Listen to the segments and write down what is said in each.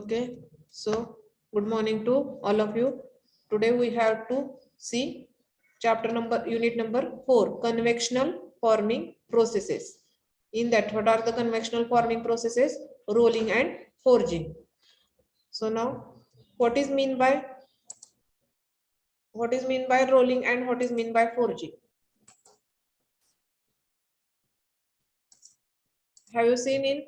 Okay, so good morning to all of you. Today we have to see unit number 4, convectional forming processes. In that, what are the convectional forming processes? Rolling and forging. So now, what is mean by rolling and what is mean by forging? Have you seen in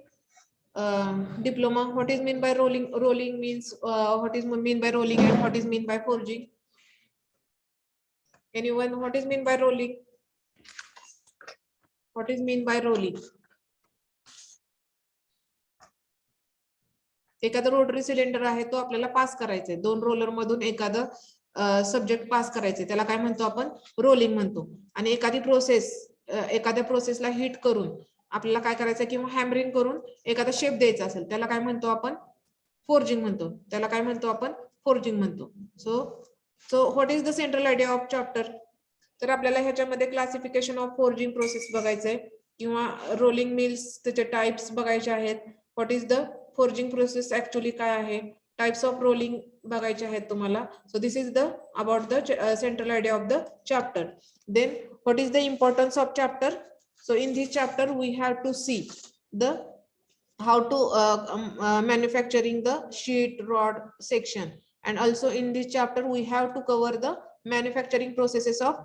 diploma what is mean by rolling means what is mean by rolling and what is mean by forging? Anyone, what is mean by rolling? What is mean by rolling? एखादा rotary cylinder आहे तो आपल्याला पास करायचा आहे, दोन roller मधून एखादं subject पास करायचंय, त्याला काय म्हणतो आपण? रोलिंग म्हणतो. आणि एखाद्या प्रोसेसला हिट करून आपल्याला काय करायचं किंवा हॅमरिंग करून एखादा शेप द्यायचा असेल, त्याला काय म्हणतो आपण? फोर्जिंग म्हणतो. त्याला काय म्हणतो आपण? फोर्जिंग म्हणतो. So what is the central idea of chapter? तर आपल्याला ह्याच्यामध्ये क्लासिफिकेशन ऑफ फोर्जिंग प्रोसेस बघायचंय किंवा रोलिंग मिल्स त्याचे टाइप्स बघायचे आहेत. What is the forging process actually काय आहे, टाइप्स ऑफ रोलिंग बघायचे आहेत तुम्हाला. So this is the about the central idea of the chapter. Then what is the importance of chapter? So in this chapter we have to see the how to manufacturing the sheet rod section, and also in this chapter we have to cover the manufacturing processes of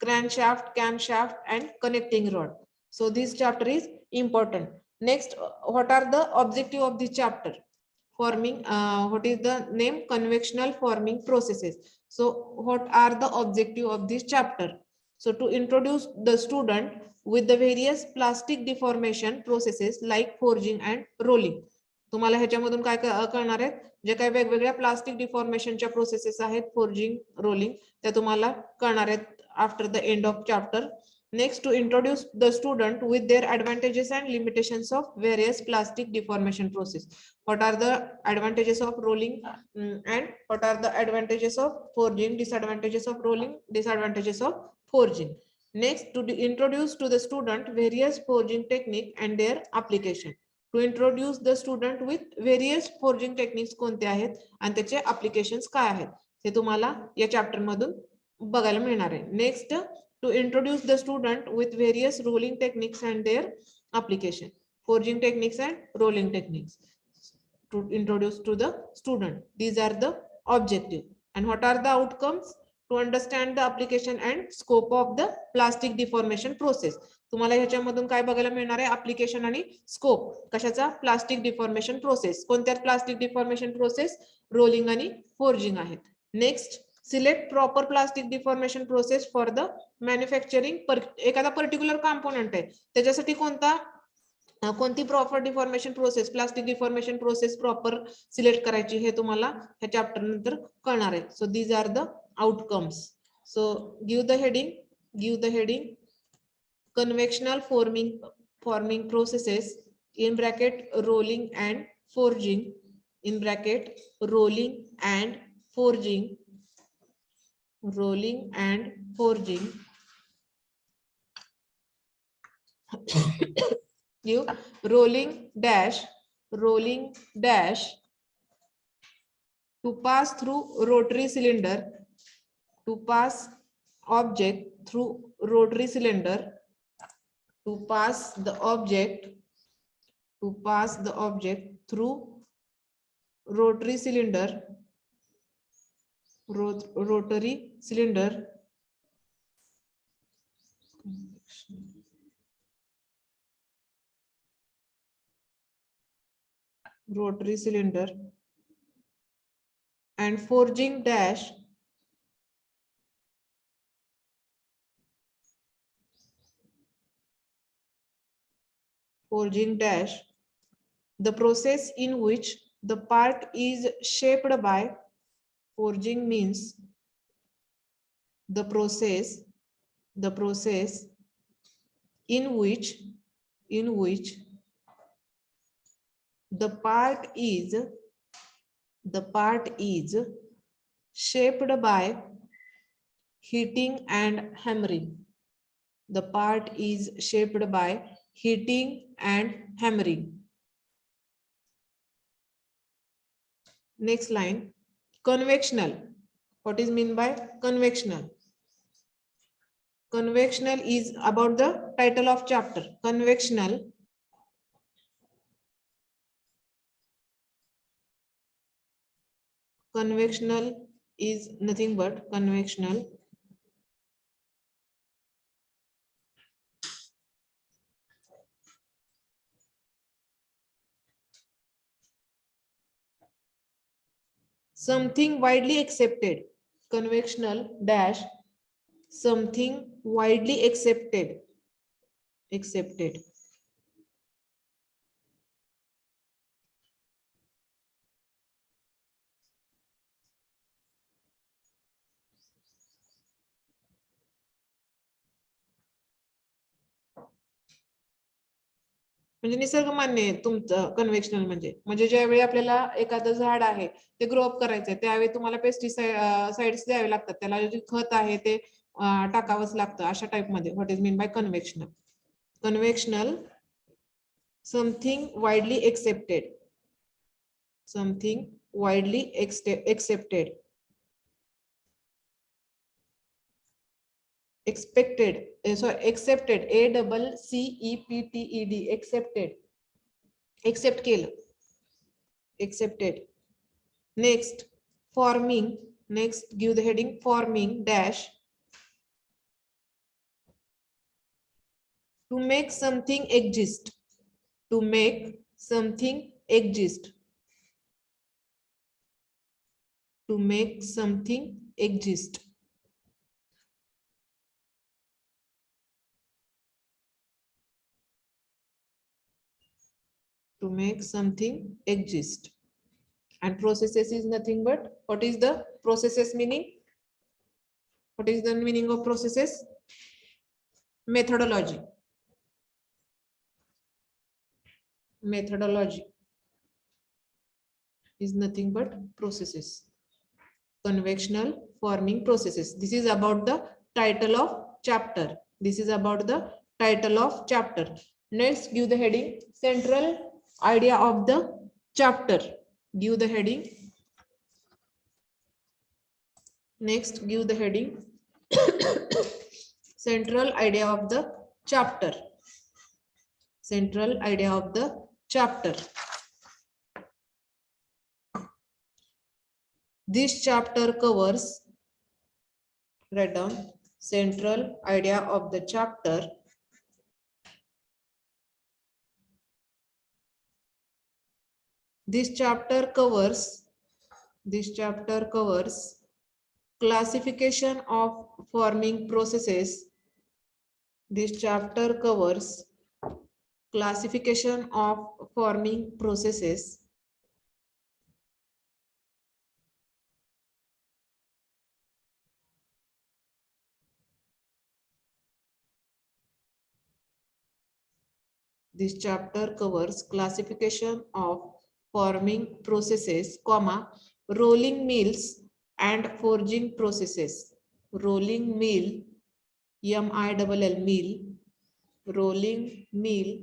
crankshaft, camshaft and connecting rod. So this chapter is important. Next, what are the objective of this chapter? Forming, what is the name? Convectional forming processes. So what are the objective of this chapter? So to introduce the student with the various plastic deformation processes like forging and rolling. तुम्हाला ह्याच्यामधून काय कळणार आहे? जे काही वेगवेगळ्या plastic डिफॉर्मेशनच्या processes आहेत, forging, rolling, त्या तुम्हाला कळणार आहेत after the end of chapter. Next, to introduce the student with their advantages and limitations of various plastic deformation process. What are the advantages of rolling and what are the advantages of forging? Disadvantages of rolling, disadvantages of forging. Next, to introduce to the student various forging technique and their application. To introduce the student with various forging techniques कोणते आहेत आणि त्याचे applications काय आहेत हे तुम्हाला या chapter मधून बघायला मिळणार आहे. Next, to introduce the student with various rolling techniques and their application. Forging techniques and rolling techniques to introduce to the student. These are the objective. And what are the outcomes? To understand the application and scope of the plastic deformation process. तुम्हाला ह्याच्यामधून काय बघायला मिळणार आहे? Application आणि scope कशाचा? Plastic deformation process. कोणत्या plastic deformation process? Rolling आणि forging आहेत. Next, select proper plastic deformation process for the manufacturing. एखादा पर्टिक्युलर कॉम्पोनंट आहे त्याच्यासाठी कोणती proper deformation process, plastic deformation process proper select करायची हे तुम्हाला ह्या चॅप्टर नंतर कळणार आहे. So these are the outcomes. So give the heading conventional forming processes in bracket rolling and forging, in bracket rolling and forging, you rolling dash to pass through rotary cylinder, to pass object through rotary cylinder, to pass the object through rotary cylinder, and forging dash the process in which the part is shaped by. Forging means the process in which the part is shaped by heating and hammering. The part is shaped by heating and hammering. Next line, convectional. What is mean by convectional? Convectional is about the title of chapter. Convectional is nothing but convectional something widely accepted. Convectional dash something widely accepted. म्हणजे निसर्गमान्य आहे तुमचं कन्व्हेक्शनल म्हणजे ज्यावेळी आपल्याला एखादं झाड आहे ते ग्रो अप करायचंय त्यावेळी तुम्हाला पेस्टिसाइड्स द्यावे लागतात, त्याला जे खत आहे ते टाकावंच लागतं अशा टाइप मध्ये. What is mean by conventional? Conventional something widely accepted, something widely accepted, expected, sorry, accepted, ACCEPTED, accepted, accept केलं, accepted. Next, forming. Next, give the heading forming dash to make something exist, to make something exist, to make something exist. To make something exist. And processes is nothing but, what is the processes meaning? What is the meaning of processes? Methodology. Methodology is nothing but processes. Convectional forming processes. This is about the title of chapter. This is about the title of chapter. Next, give the heading central idea of the chapter. Give the heading. Next, give the heading central idea of the chapter. Central idea of the chapter. This chapter covers, write down, central idea of the chapter. This chapter covers classification of forming processes. This chapter covers classification of forming processes. This chapter covers classification of forming processes, comma, rolling mills and forging processes. Rolling mill, M-I-L-L, mill, rolling mill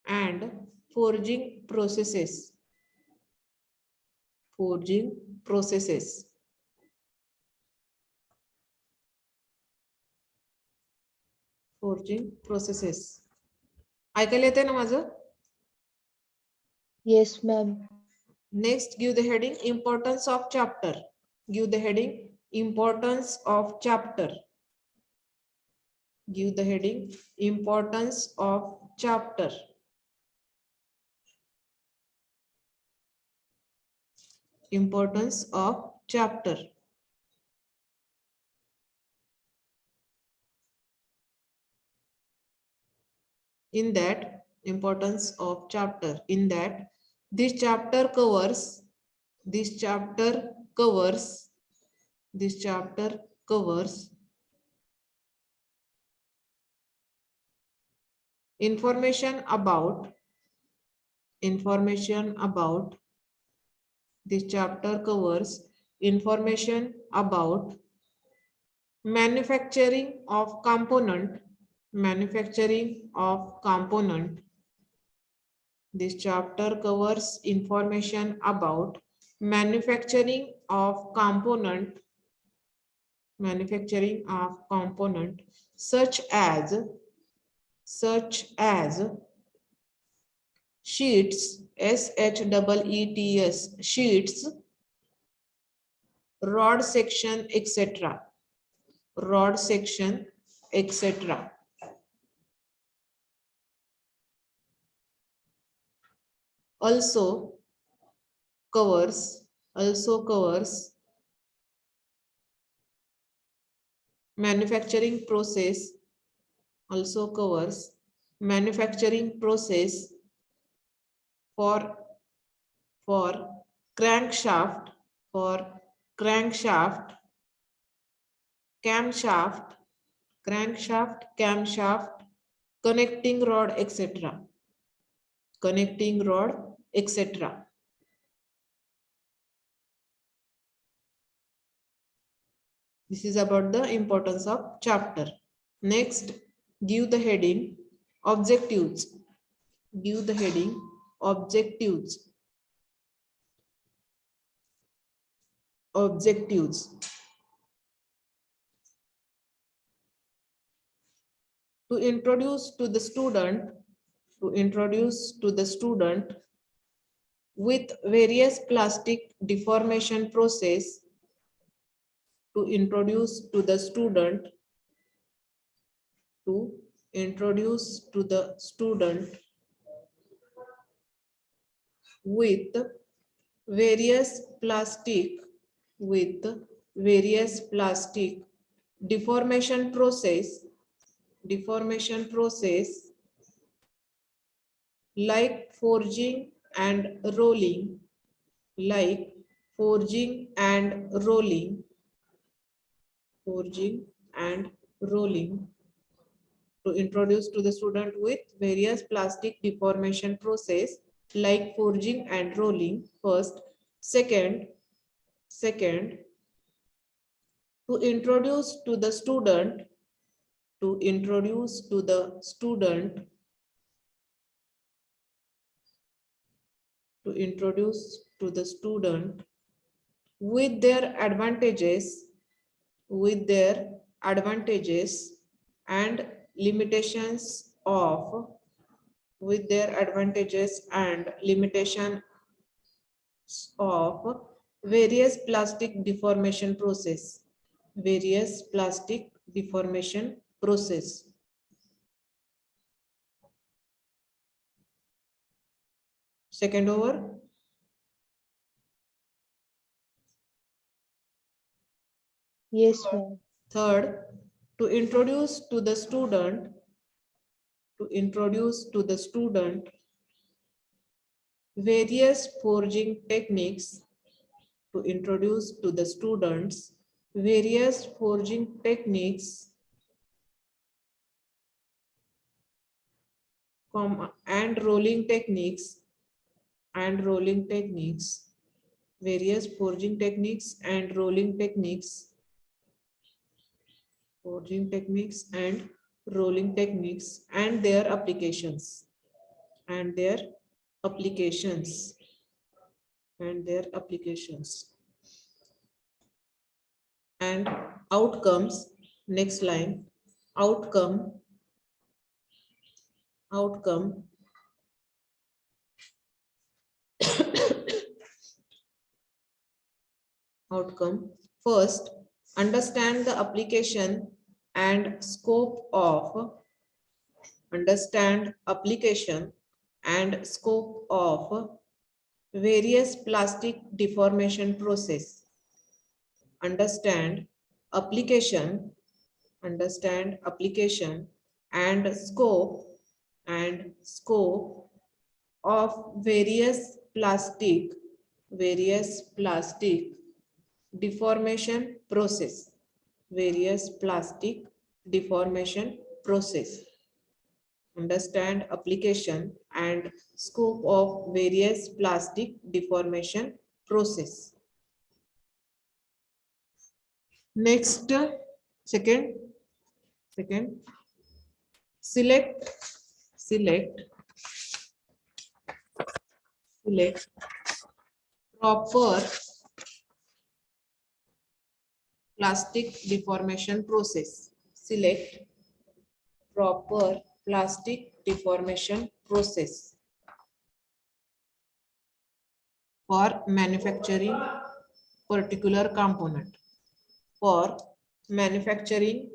and forging processes. Forging processes. Forging processes. ऐकायला येते ना माझं? Yes, ma'am. Next, give the heading importance of chapter. Give the heading importance of chapter. Give the heading importance of chapter. Importance of chapter. In that, importance of chapter, in that this chapter covers information about this chapter covers information about manufacturing of component. This chapter covers information about manufacturing of component such as sheets, SHEETS, sheets, rod section, etc. Rod section, etc. Also covers manufacturing process, for crankshaft, camshaft, connecting rod, etc. This is about the importance of chapter. Next, give the heading objectives. Objectives. To introduce to the student with various plastic deformation process. To introduce to the student with various plastic deformation process like forging and rolling, to introduce to the student with various plastic deformation process like forging and rolling, first. Second, to introduce to the student with their advantages and limitations of various plastic deformation process. Second over. Yes, ma'am. Third, to introduce to the student various forging techniques, and rolling techniques, various forging techniques and rolling techniques, and their applications, and outcomes. Next line, outcome. First, understand the application and scope of various plastic deformation process. Understand application and scope of various plastic deformation process. Understand application and scope of various plastic deformation process. Next, second, select proper plastic deformation process. Select proper plastic deformation process for manufacturing particular component. For manufacturing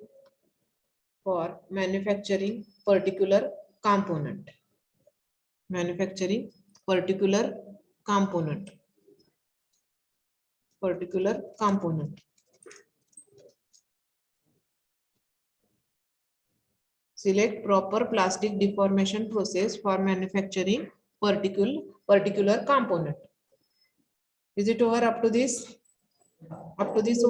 particular component. Manufacturing particular component. Select proper plastic deformation process for manufacturing particular component. Is it over up to this? Up to this?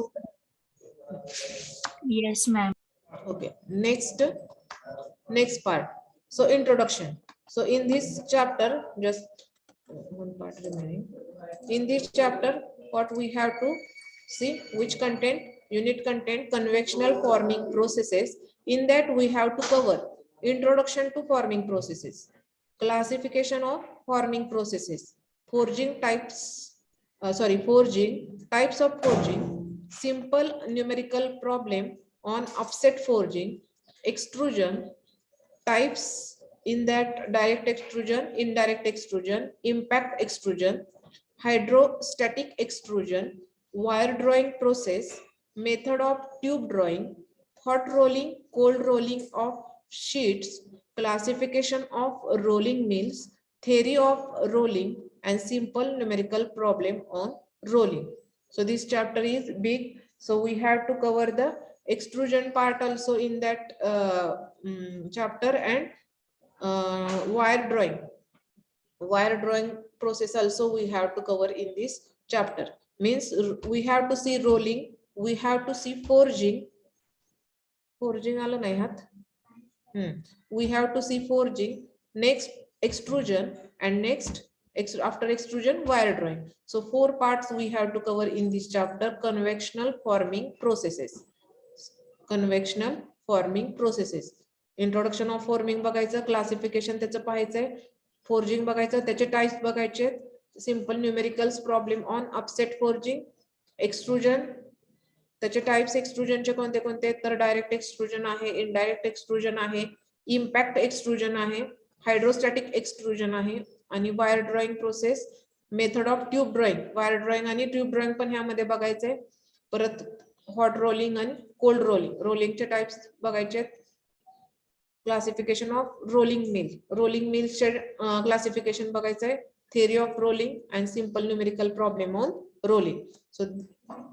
Yes, ma'am. Okay. Next part. So introduction. So in this chapter, just one part remaining. In this chapter, what we have to see, which content, unit content, convectional forming processes. In that we have to cover introduction to forming processes, classification of forming processes, forging types of forging, simple numerical problem on offset forging, extrusion, types in that direct extrusion, indirect extrusion, impact extrusion, hydrostatic extrusion, wire drawing process, method of tube drawing, hot rolling, cold rolling of sheets, classification of rolling mills, theory of rolling, and simple numerical problem on rolling. So this chapter is big. So we have to cover the extrusion part also in that chapter, and wire drawing process also we have to cover in this chapter. Means we have to see rolling, we have to see forging आलं नाही हात. We have to see forging, next extrusion, and next after extrusion wire drawing. So 4 parts we have to cover in this chapter. Convectional forming processes. Introduction of forming बघायचं, classification त्याचं पाहायचंय, forging बघायचं, त्याचे types बघायचे, simple numericals problem on upset forging, extrusion त्याचे types एक्सट्रुजनचे कोणते कोणते, तर डायरेक्ट एक्सट्रुजन आहे, इनडायरेक्ट एक्सट्रुजन आहे, इम्पॅक्ट एक्सट्रुजन आहे, हायड्रोस्टॅटिक एक्सट्रुजन आहे, आणि wire drawing process, method of tube drawing, wire drawing आणि ट्यूब ड्रॉइंग पण ह्यामध्ये बघायचंय, परत हॉट रोलिंग आणि कोल्ड रोलिंगचे टाइप्स बघायचे, क्लासिफिकेशन ऑफ रोलिंग मिल्सचे क्लासिफिकेशन बघायचंय, theory of rolling, and simple numerical problem on rolling. So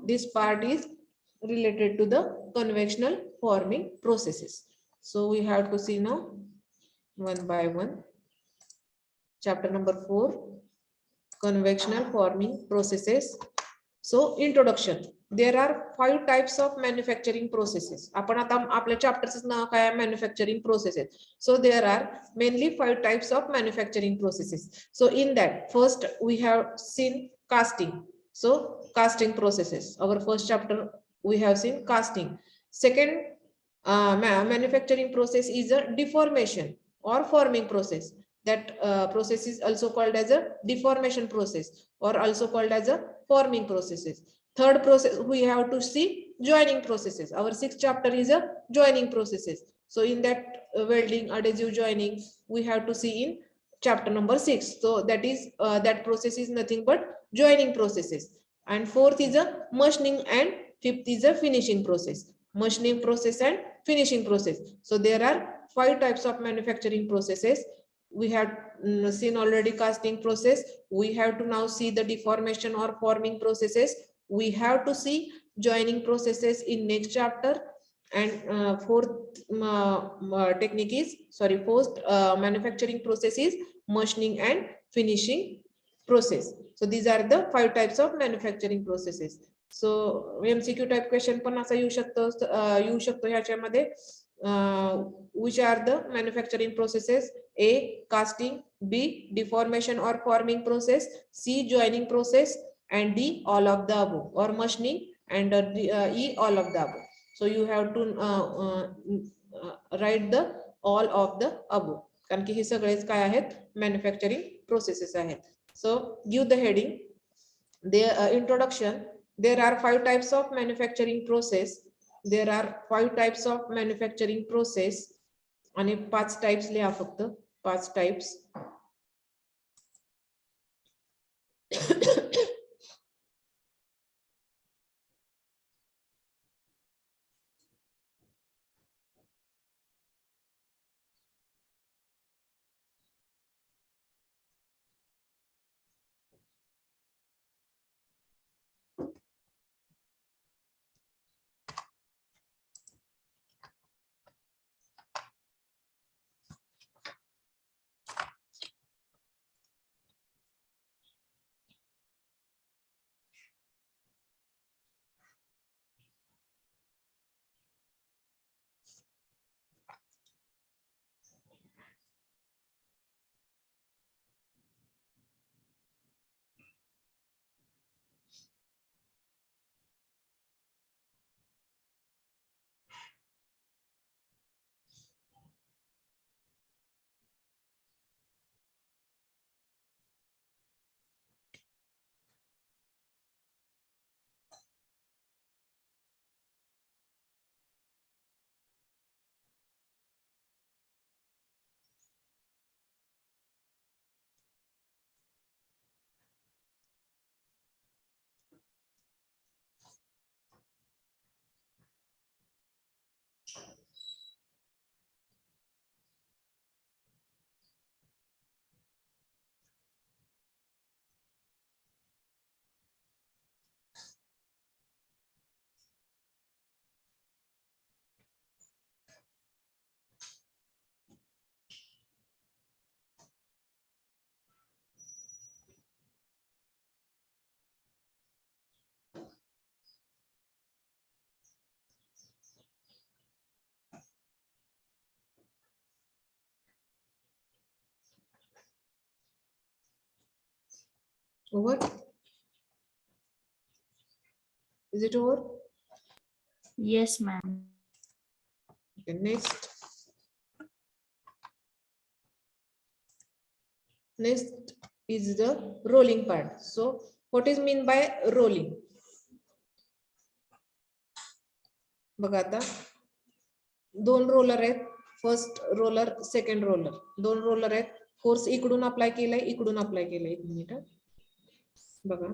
this part is related to the conventional forming processes. So we have to see now one by one. Chapter number 4, conventional forming processes. So introduction. There are 5 types of manufacturing processes. आपण आता आपल्या चॅप्टरचं नाव काय आहे, manufacturing processes. So there are mainly 5 types of manufacturing processes. So in that, first we have seen casting. So casting processes. Our first chapter we have seen casting. Second manufacturing process is a deformation or forming process. That process is also called as a deformation process, or also called as a forming processes. Third process we have to see joining processes. Our 6th chapter is a joining processes. So in that welding, adhesive joining we have to see in chapter number 6. So that is that process is nothing but joining processes. And 4th is a machining, and 5th is a finishing process. Machining process and finishing process. So there are 5 types of manufacturing processes. We have seen already casting process. We have to now see the deformation or forming processes. We have to see joining processes in next chapter. And fourth manufacturing process is machining and finishing process. So these are the 5 types of manufacturing processes. So MCQ type question पण असा येऊ शकतो ह्याच्यामध्ये. Which are the manufacturing processes? A, casting, B, deformation or forming process, C, joining process, and D, all of the above, or machining, and E, all of the above. So you have to write the all of the above, कारण की हे सगळेच काय आहेत, manufacturing processes आहेत. So give the heading. Introduction. There are 5 types of manufacturing process. There are 5 types of manufacturing process. आणि 5 types लिहा फक्त 5 types. Over? Is it over? Yes, ma'am. Okay, next. Next is the rolling part. So what is mean by rolling? बघा आता 2 roller आहेत. First roller, second roller. 2 roller आहेत. Force इकडून apply केलाय, इकडून अप्लाय केलाय. 1 मिनिट बघा.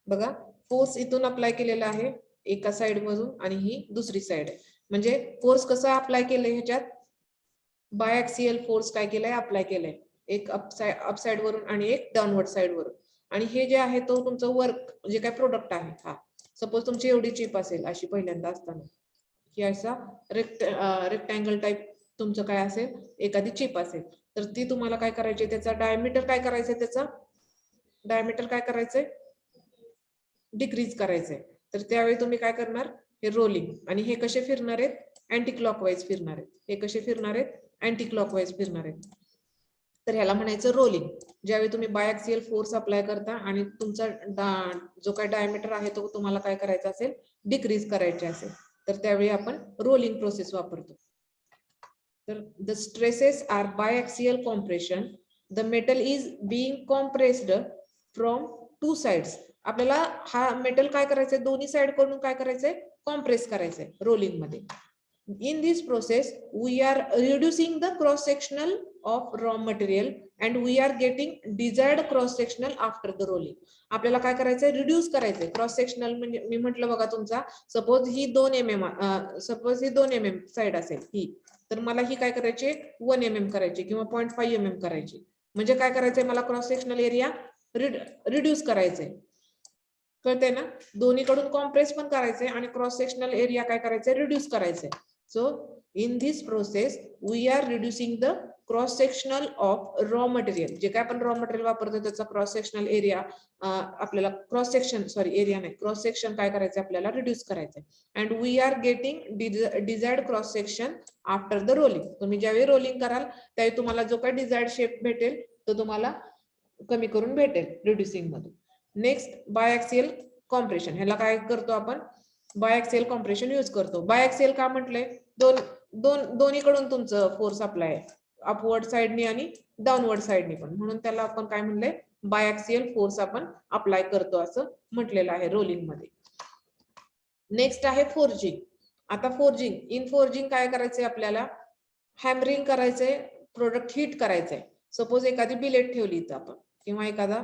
बघा फोर्स इथून अप्लाय केलेला आहे एका साइड मधून आणि ही दुसरी साइड आहे. म्हणजे फोर्स कसा अप्लाय केलाय ह्याच्यात? बायएक्सियल फोर्स काय केलाय? अप्लाय केलाय. एक अप साइड वरून आणि एक डाउनवर्ड साइड वरून. आणि हे जे आहे तो तुमचं वर्क जे काय प्रोडक्ट आहे. हा सपोज तुमची एवढी चिप असेल अशी पहिल्यांदा असताना, की असा रेक्टँगल टाइप तुमचं काय असेल, एखादी चिप असेल, तर ती तुम्हाला काय करायची, त्याचा डायमीटर काय करायचंय, त्याचा डायमीटर काय करायचंय, डिक्रीज करायचंय. तर त्यावेळी तुम्ही काय करणार, हे रोलिंग. आणि हे कसे फिरणार आहेत, अँटी क्लॉकवाईज फिरणार आहेत. हे कसे फिरणार आहेत, अँटी क्लॉकवाईज फिरणार आहेत. तर ह्याला म्हणायचं रोलिंग. ज्यावेळी तुम्ही बायएक्सियल फोर्स अप्लाय करता आणि तुमचा जो काय डायमीटर आहे तो तुम्हाला काय करायचा असेल, डिक्रीज करायचे असेल, तर त्यावेळी आपण रोलिंग प्रोसेस वापरतो. तर the stresses are biaxial compression. The metal is being compressed from 2 sides. आपल्याला हा मेटल काय करायचंय, दोन्ही साइड कडून काय करायचंय, कॉम्प्रेस करायचंय रोलिंग मध्ये. In this process, we are reducing the cross sectional of raw material and we are getting desired cross sectional after the rolling. आपल्याला काय करायचंय, रिड्यूस करायचंय क्रॉस सेक्शनल. म्हणजे मी म्हटलं बघा, तुमचा सपोज ही 2 mm साइड असेल ही, तर मला ही काय करायची, 1 mm करायची किंवा 0.5 mm करायची. म्हणजे काय करायचंय, मला क्रॉस सेक्शनल एरिया रिड्यूस करायचंय. कळतंय ना? दोन्हीकडून कॉम्प्रेस पण करायचंय आणि क्रॉस सेक्शनल एरिया काय करायचंय, रिड्यूस करायचंय. So in this process we are reducing the cross sectional of raw material. जे काय आपण रॉ मटेरियल वापरतो त्याचा क्रॉस सेक्शनल एरिया आपल्याला क्रॉस सेक्शन काय करायचं, आपल्याला रिड्यूस करायचंय. And we are getting desired cross section after the rolling. तुम्ही ज्यावेळी रोलिंग कराल त्यावेळी तुम्हाला जो काय डिझायर्ड शेप भेटेल तो तुम्हाला कमी करून भेटेल रिड्युसिंग मधून. Next biaxial compression. ह्याला काय करतो आपण, बायएक्सियल कॉम्प्रेशन यूज करतो. बायएक्सियल का म्हटलंय, दोन्हीकडून तुमचं फोर्स अप्लाय अपवर्ड साइडनी आणि डाऊनवर्ड साइडनी पण, म्हणून त्याला आपण काय म्हणलंय, बायऍक्सियल फोर्स आपण अप्लाय करतो असं म्हटलेलं आहे रोलिंग मध्ये. नेक्स्ट आहे फोर्जिंग. आता फोर्जिंग, इन फोर्जिंग काय करायचंय आपल्याला, हॅमरिंग करायचंय, प्रोडक्ट हीट करायचंय. सपोज एखादी बिलेट ठेवली इथं आपण, किंवा एखादा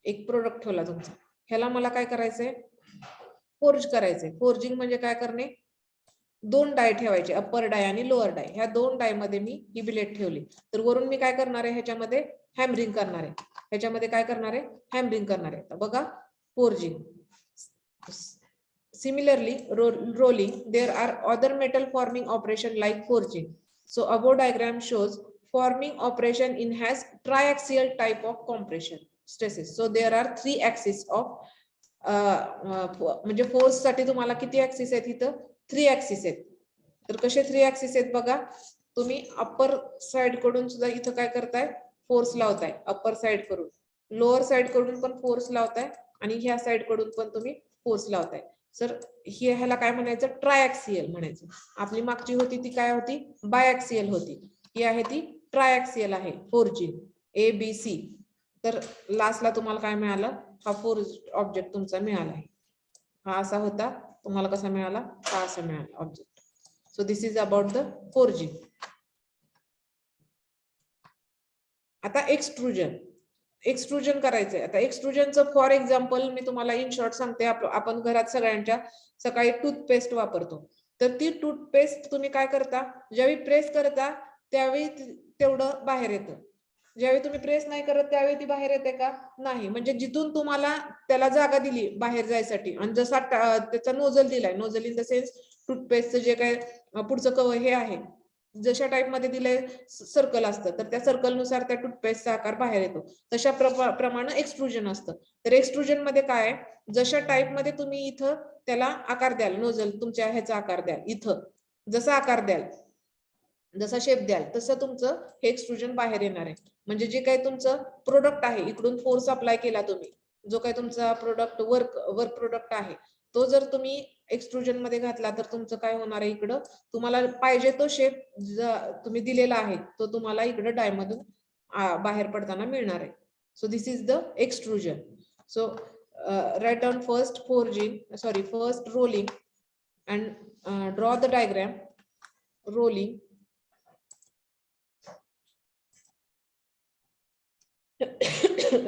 एक प्रोडक्ट ठेवला तुमचा, ह्याला मला काय करायचंय, फोर्ज करायचंय. फोर्जिंग म्हणजे काय करणे, दोन डाय ठेवायचे, अप्पर डाय आणि लोअर डाय. ह्या दोन डाय मध्ये मी ही बिलेट ठेवली, तर वरून मी काय करणार आहे, ह्याच्यामध्ये हॅमरिंग करणार आहे. ह्याच्यामध्ये काय करणार आहे, हॅमरिंग करणार आहे. बघा, forging. Similarly, rolling, there are other metal forming operation like forging. So above diagram shows forming operation in has triaxial type of compression stresses. So there are 3 axes of म्हणजे फोर्स साठी तुम्हाला किती axis आहेत इथं, 3 axis आहेत. तर कसे 3 axis आहेत बघा, तुम्ही अप्पर साइड कडून सुद्धा इथं काय करताय, फोर्स लावताय अप्पर साइड कडून, लोअर साइड कडून पण फोर्स लावताय, आणि ह्या साइड कडून पण तुम्ही फोर्स लावताय. सर ह्याला काय म्हणायचं, ट्रायऍक्सियल म्हणायचं. आपली मागची होती ती काय होती, बायऍक्सियल होती. ही आहे ती ट्रायऍक्सियल आहे फोर्जिंग, ABC. तर लास्टला तुम्हाला काय मिळालं, हा फोर्ज ऑब्जेक्ट तुमचा मिळाला आहे. हा असा होता, तुम्हाला कसा मिळाला, हा असा मिळाला object. So this is about the forging. आता एक्सट्रुजन, एक्सट्रुजन करायचंय. आता एक्सट्रुजनचं फॉर एक्झाम्पल मी तुम्हाला इन शॉर्ट सांगते. आपण घरात सगळ्यांच्या सकाळी टूथपेस्ट वापरतो, तर ती टूथपेस्ट तुम्ही काय करता, ज्यावेळी प्रेस करता त्यावेळी तेवढं बाहेर येतं, ज्यावेळी तुम्ही प्रेस नाही करत त्यावेळी ती बाहेर येते का, नाही. म्हणजे जिथून तुम्हाला त्याला जागा दिली बाहेर जायसाठी, आणि जसा त्याचा नोझल दिलाय, नोझल इन द सेन्स टूथपेस्टचं जे काय पुढचं कव्हर हे आहे, जशा टाइप मध्ये दिलंय सर्कल असतं, तर त्या सर्कल नुसार त्या टूथपेस्टचा आकार बाहेर येतो. तशा प्रमाणे एक्सट्रुजन असतं. तर एक्सट्रुजन मध्ये काय, जशा टाइप मध्ये तुम्ही इथं त्याला आकार द्याल, नोझल तुमच्या ह्याचा आकार द्याल, इथं जसा आकार द्याल, जसा शेप द्याल, तसं तुमचं हे एक्सट्रुजन बाहेर येणार आहे. म्हणजे जे काही तुमचं प्रोडक्ट आहे, इकडून फोर्स अप्लाय केला तुम्ही, जो काही तुमचा प्रोडक्ट वर्क प्रोडक्ट आहे, तो जर तुम्ही एक्सट्रुजन मध्ये घातला, तर तुमचं काय होणार आहे, इकडं तुम्हाला पाहिजे तो शेप तुम्ही दिलेला आहे, तो तुम्हाला इकडं डाय मधून बाहेर पडताना मिळणार आहे. So this is the extrusion. So right down first first rolling and draw the diagram. Rolling,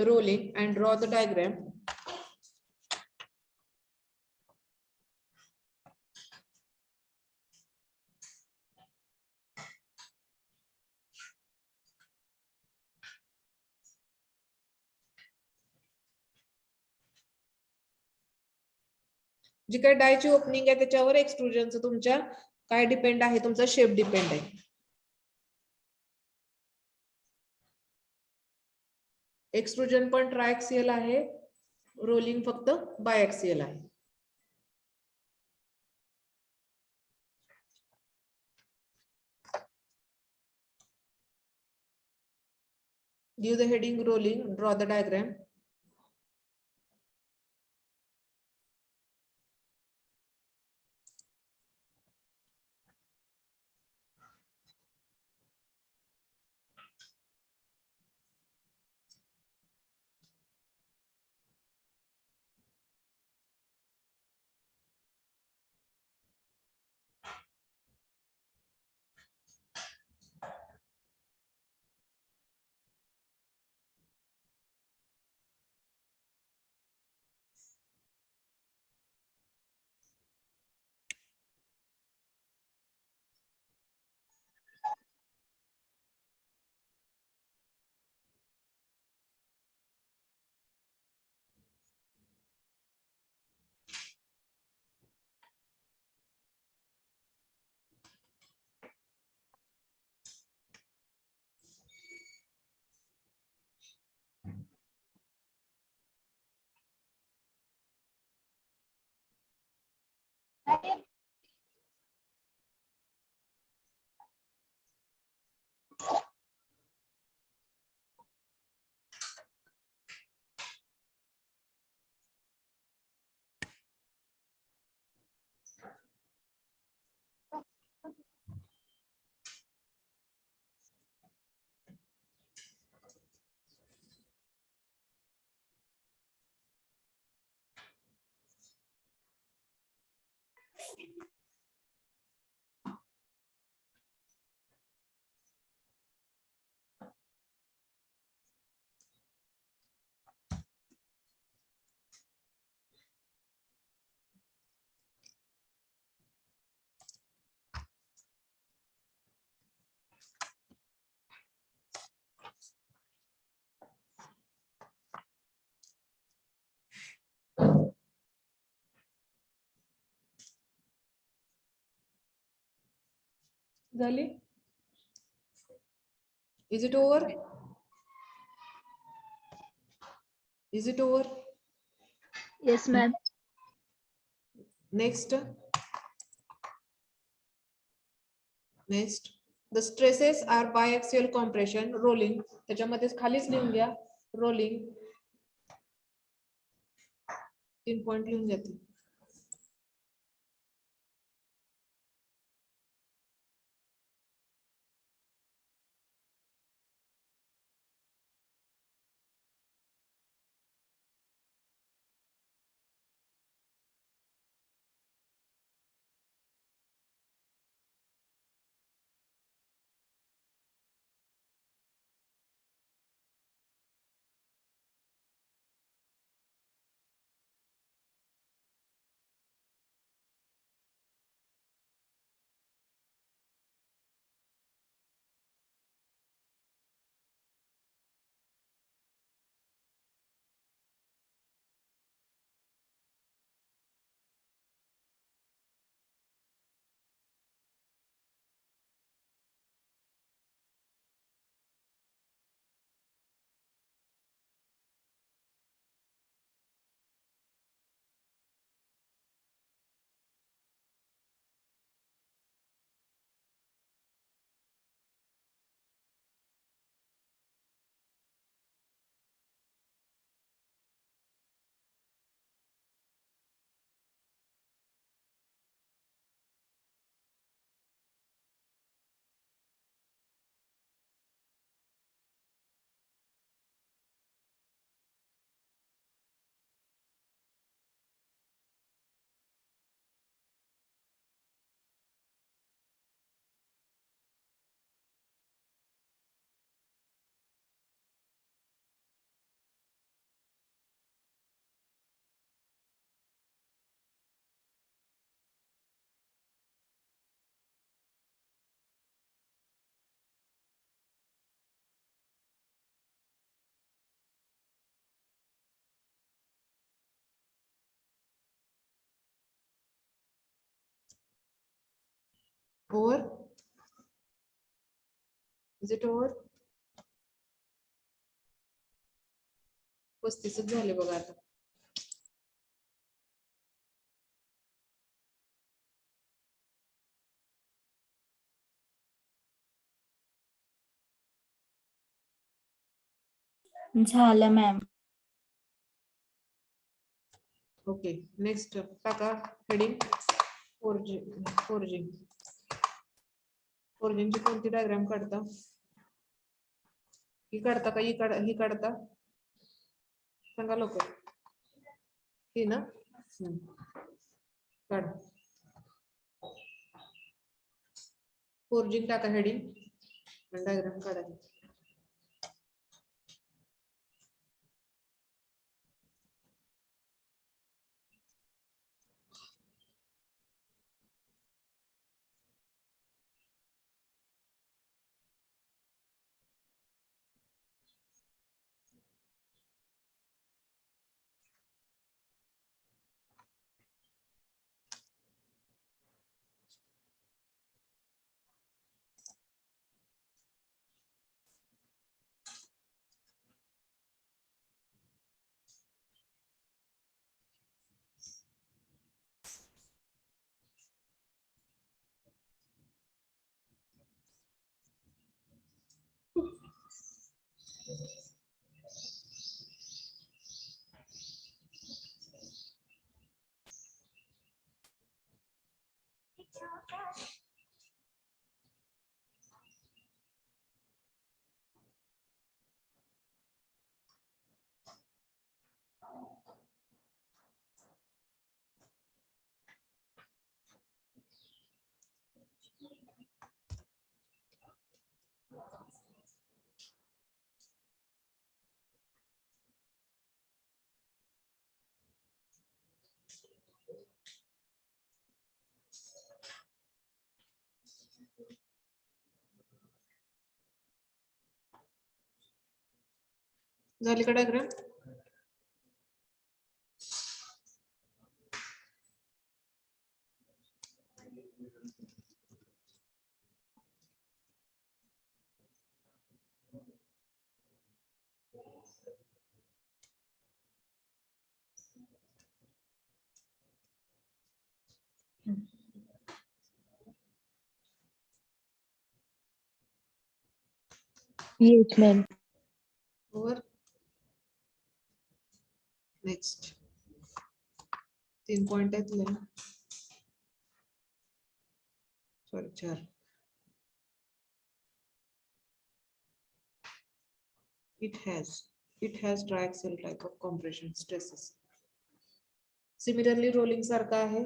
rolling and draw the diagram. जी काय डायची ओपनिंग आहे त्याच्यावर एक्सट्रुजनचं तुमच्या काय डिपेंड आहे, तुमचा शेप डिपेंड आहे. एक्सट्रुजन पण ट्रायॅक्सियल आहे, रोलिंग फक्त बायऍक्सियल आहे. Give the heading rolling, draw the diagram. झाली? Is it over? Is it over? Yes, ma'am. Next. Next. The stresses are biaxial compression, rolling. त्याच्यामध्येच खालीच लिहून घ्या. Rolling. 3 पॉइंट लिहून घ्या. Over? Is it over? 35 झाले बघा आता. झालं मॅम. ओके. नेक्स्ट टाका हेडिंग फोर्जिंग. फोर्जिंगची कोणती डायग्राम काढता? ही काढता का ही काढता? सांगा लवकर. ही ना? काढ. फोर्जिंग टाका हेडिंग आणि डायग्राम काढा. झाली का diagram? Yes, ma'am. Over. Next 3 point आहेत लिहा. Sorry 4. It has triaxial type of compression stresses. Similarly, rolling सारखा आहे.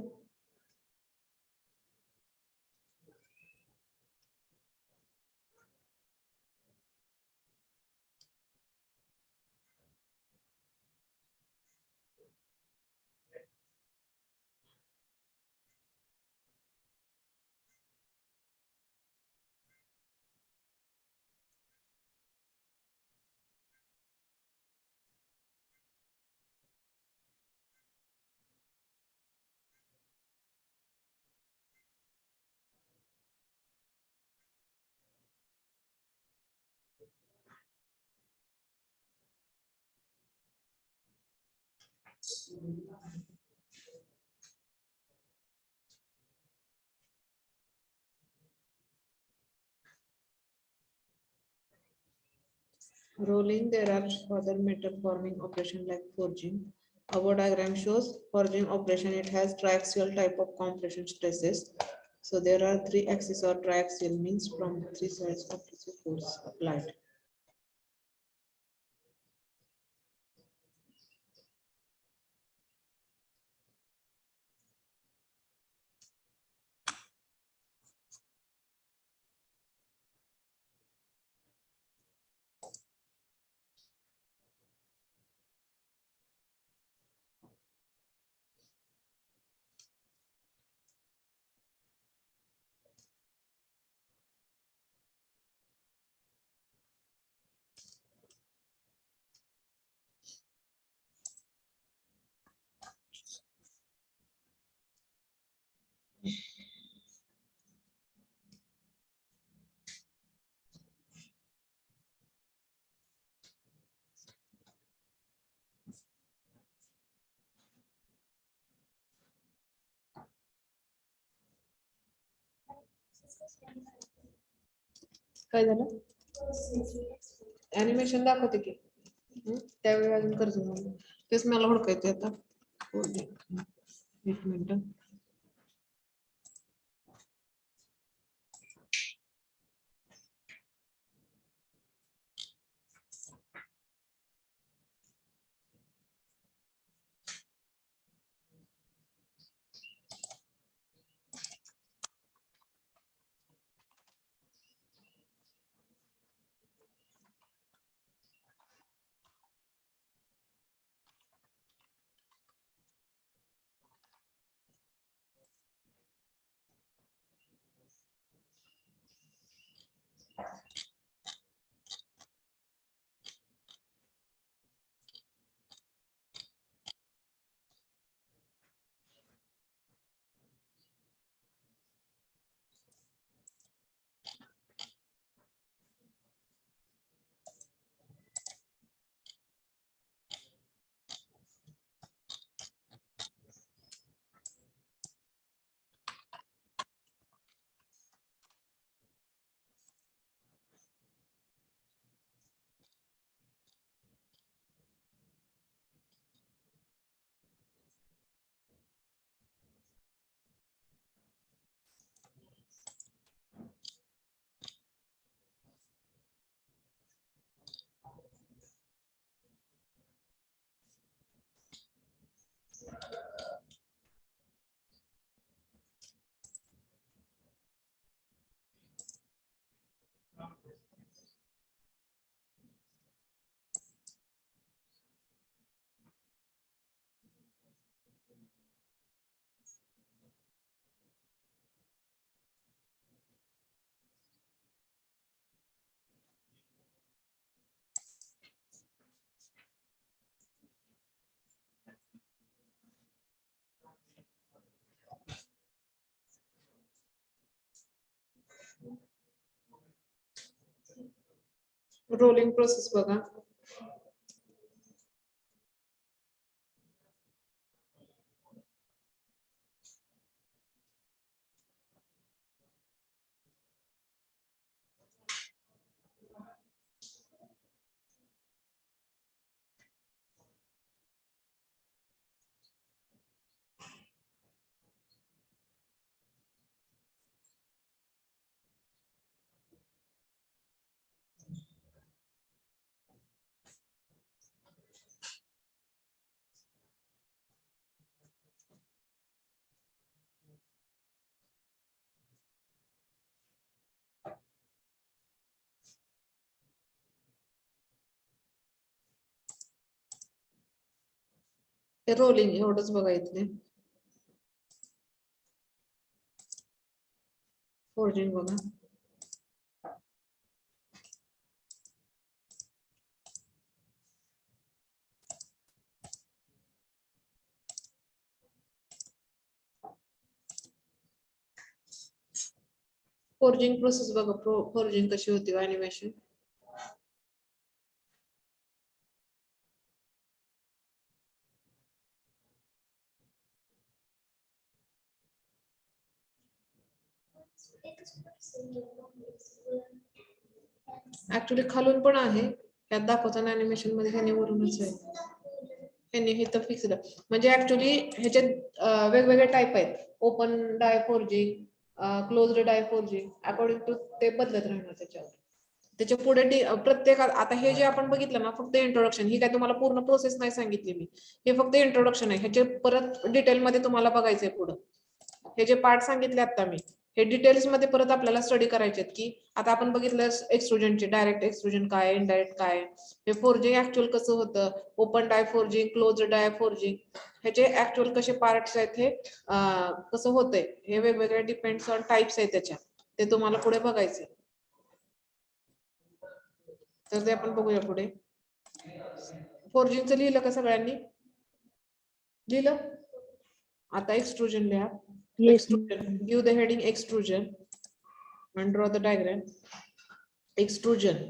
Rolling, there are further metal forming operation like forging. Our diagram shows forging operation. It has triaxial type of compression stresses. So there are 3 axes or triaxial means from 3 sides of the force applied. काय झालं? Animation दाखवते की त्यावेळी अजून कर्ज नाही. तेच मला ओळखायचं आता. एक मिनिट. रोलिंग प्रोसेस बघा. हे रोलिंग एवढंच बघा इथले. फोर्जिंग बघा. फोर्जिंग प्रोसेस बघा. फोर्जिंग कशी होती अॅनिमेशन. ऍक्च्युली खालून पण आहे, त्यात दाखवताना अॅनिमेशन मध्ये ह्याने वरूनच आहे. ह्याने हे तर फिक्स्ड म्हणजे ऍक्च्युली ह्याच्यात वेगवेगळे टाईप आहेत. Open die forging, closed die forging, according to ते बदलत राहणार त्याच्यावर. त्याच्या पुढे प्रत्येक आता हे जे आपण बघितलं ना फक्त इंट्रोडक्शन, ही काय तुम्हाला पूर्ण प्रोसेस नाही सांगितली मी, हे फक्त इंट्रोडक्शन आहे. ह्याचे परत डिटेल मध्ये तुम्हाला बघायचंय पुढं. हे जे पार्ट सांगितले आता मी, हे डिटेल्स मध्ये परत आपल्याला स्टडी करायचे आहेत की आता आपण बघितलं एक्सट्रुजनचे, डायरेक्ट एक्सट्रुजन काय, इनडायरेक्ट काय, हे फोर्जिंग ऍक्च्युअल कसं होतं, open die forging, close die forging, ह्याचे ऍक्च्युअल कसे पार्ट्स आहेत, हे कसं होतंय, हे वेगवेगळे डिपेंड्स ऑन टाइप्स आहेत त्याच्या, ते तुम्हाला पुढे बघायचंय. तर ते आपण बघूया पुढे. फोर्जिंगचं लिहिलं का सगळ्यांनी? लिहिलं? आता एक्सट्रुजन लिहा. Yes. Extrusion. Give the heading extrusion and draw the diagram. Extrusion.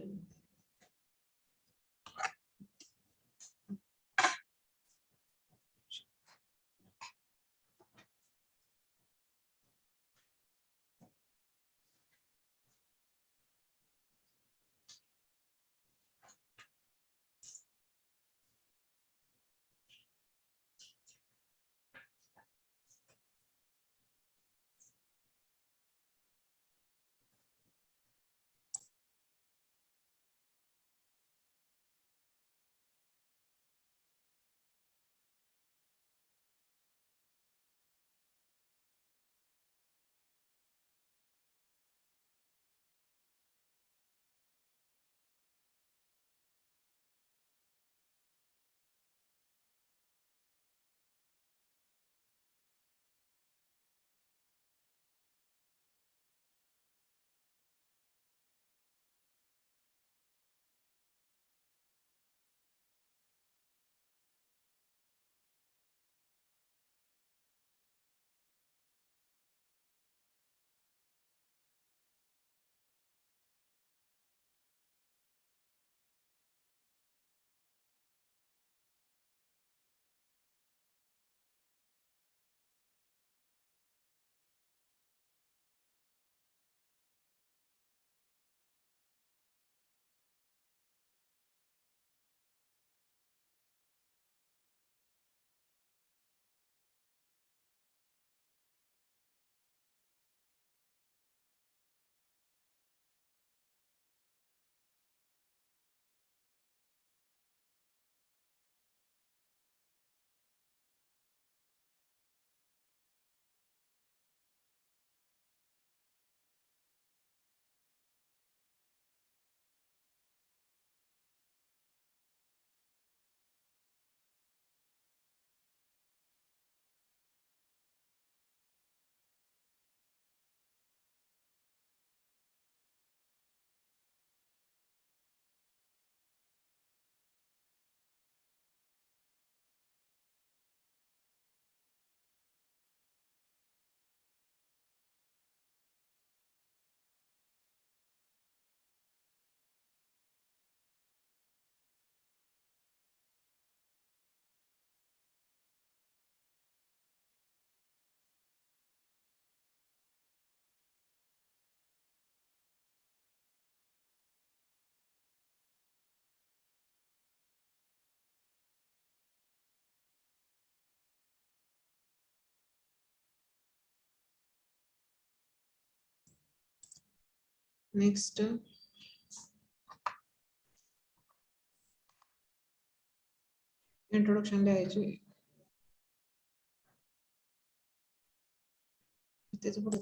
Next introduction लिहायची. त्याचं पुढे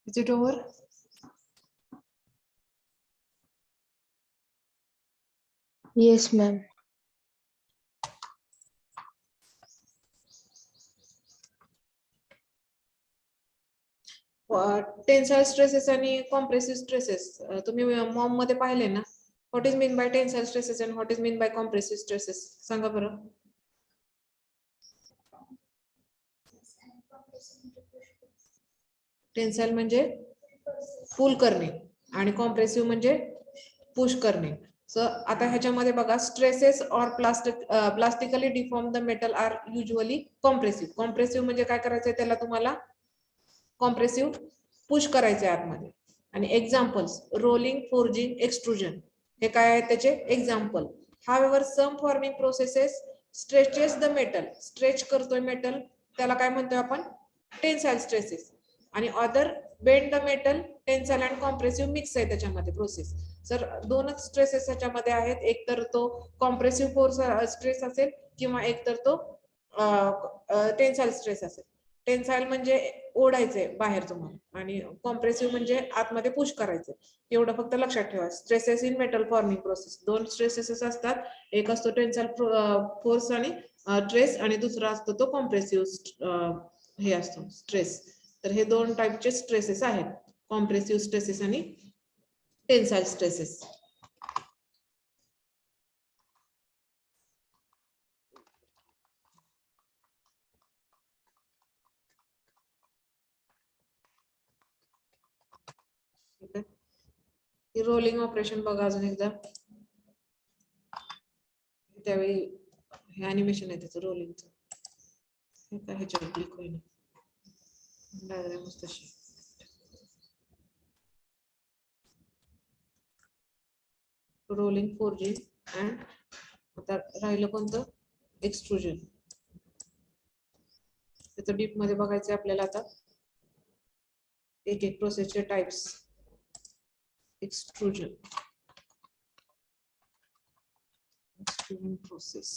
is it over. Yes, ma'am. Tensile stresses आणि कॉम्प्रेसिव्ह स्ट्रेसेस तुम्ही मॉम मध्ये पाहिले ना. What is mean by tensile stresses and what is mean by compressive stresses सांगा बरं. टेन्साइल म्हणजे पुल करणे आणि कॉम्प्रेसिव्ह म्हणजे पुश करणे. सो आता ह्याच्यामध्ये बघा, stresses or plastically deform the metal are usually compressive. Compressive म्हणजे काय करायचंय त्याला तुम्हाला, कॉम्प्रेसिव्ह पुश करायचे आतमध्ये. आणि एक्झाम्पल्स रोलिंग, फोर्जिंग, एक्सट्रुजन हे काय आहे त्याचे example. However some forming processes stretches the metal, stretch करतोय मेटल त्याला काय म्हणतोय आपण, टेन्साइल स्ट्रेसेस. आणि other bend the metal, tensile and compressive mix आहे त्याच्यामध्ये प्रोसेस. तर दोनच स्ट्रेसेस त्याच्यामध्ये आहेत, एक तर तो कॉम्प्रेसिव्ह फोर्स स्ट्रेस असेल किंवा एक तर तो टेन्साइल स्ट्रेस असेल. टेन्साइल म्हणजे ओढायचंय बाहेर तुम्हाला आणि कॉम्प्रेसिव्ह म्हणजे आतमध्ये पुश करायचंय. एवढं फक्त लक्षात ठेवा. स्ट्रेसेस इन मेटल फॉर्मिंग प्रोसेस, दोन स्ट्रेसेस असतात, एक असतो टेन्साइल फोर्स आणि ट्रेस आणि दुसरा असतो तो कॉम्प्रेसिव्ह हे असतो स्ट्रेस. तर हे दोन टाइपचे स्ट्रेसेस आहेत, कॉम्प्रेसिव्ह स्ट्रेसेस आणि टेन्साइल स्ट्रेसेस. रोलिंग ऑपरेशन बघा अजून एकदा. त्यावेळी हे अॅनिमेशन आहे त्याचं रोलिंगचं, ह्याच्यावर क्लिक होईल डायग्राम तशी. रोलिंग, फोर्जिंग अँड आता राहिलं कोणतं, एक्सट्रुजन. त्याचं डीप मध्ये बघायचं आपल्याला. आता एक एक प्रोसेसचे टाइप्स. Extrusion process.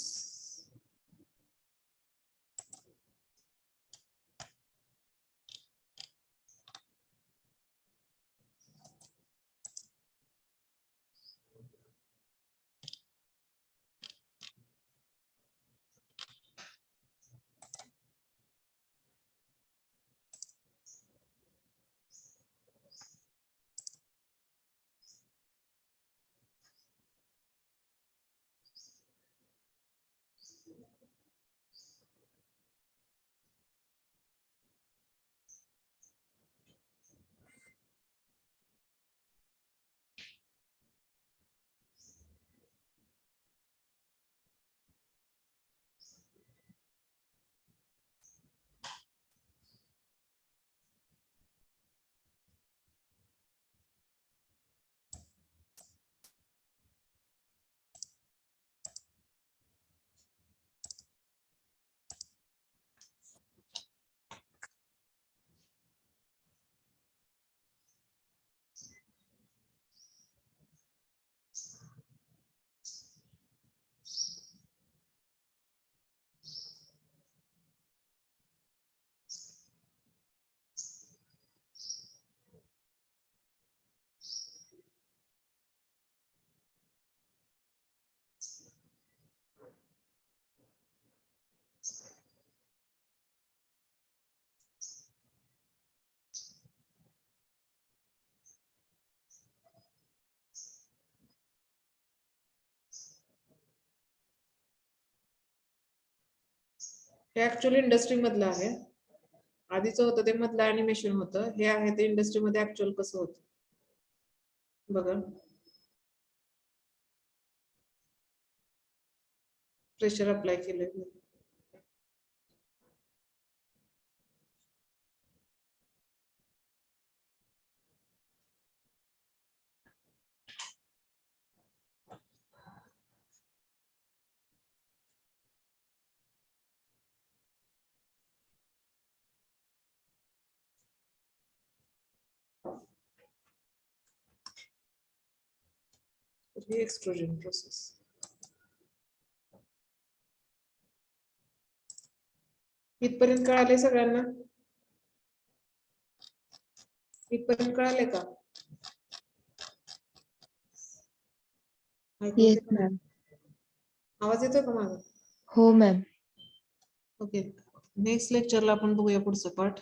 हे ऍक्च्युअली इंडस्ट्री मधलं आहे. आधीचं होतं ते मधलं अॅनिमेशन होतं. हे आहे ते इंडस्ट्रीमध्ये ऍक्च्युअल कसं होतं बघा. प्रेशर अप्लाय केलंय. ही एक्सट्रुजन प्रोसेस. इथपर्यंत कळाले सगळ्यांना? इथपर्यंत कळाले का? ऐकू येस येते का? मॅम. आवाज येतोय का माझा? हो मॅम. ओके, नेक्स्ट लेक्चरला आपण बघूया पुढचं पार्ट.